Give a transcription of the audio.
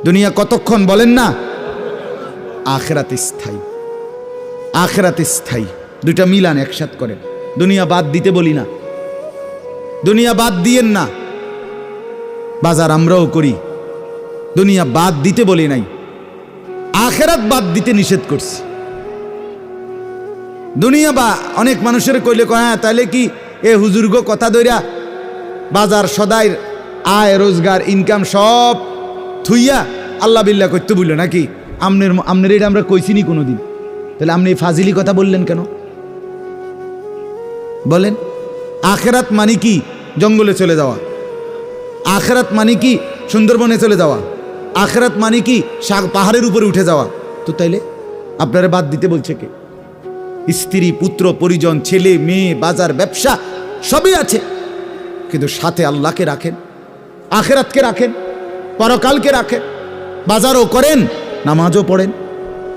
দুনিয়া কতক্ষণ বলেন না? আখিরাত স্থায়ী, আখিরাত স্থায়ী। দুইটা মিলান একসাথ করেন। দুনিয়া বাদ দিতে বলি না, দুনিয়া বাদ দিয়েন না। বাজার আমরাও করি, দুনিয়া বাদ দিতে বলি নাই, আখিরাত বাদ দিতে নিষেধ করছি। দুনিয়া বা অনেক মানুষের কইলে কয় হ্যাঁ তাহলে কি এ হুজুর্গ কথা দইরা বাজার সদাই আয় রোজগার ইনকাম সব থুইয়া আল্লাহ বিল্লাহ করতে বললো নাকি? আমনের এটা আমরা কইছিনি কোনোদিন। তাহলে আপনি ফাজিলি কথা বললেন কেন বলেন? আখিরাত মানে কি জঙ্গলে চলে যাওয়া, আখিরাত মানে কি সুন্দরবনে চলে যাওয়া, আখিরাত মানে কি পাহাড়ের উপরে উঠে যাওয়া। তো তাইলে আপনারা বাদ দিতে বলছে কে? স্ত্রী পুত্র পরিজন ছেলে মেয়ে বাজার ব্যবসা সবই আছে, কিন্তু সাথে আল্লাহকে রাখেন, আখিরাতকে রাখেন, পরকালকে রাখেন, বাজারও করেন, নামাজও পড়েন।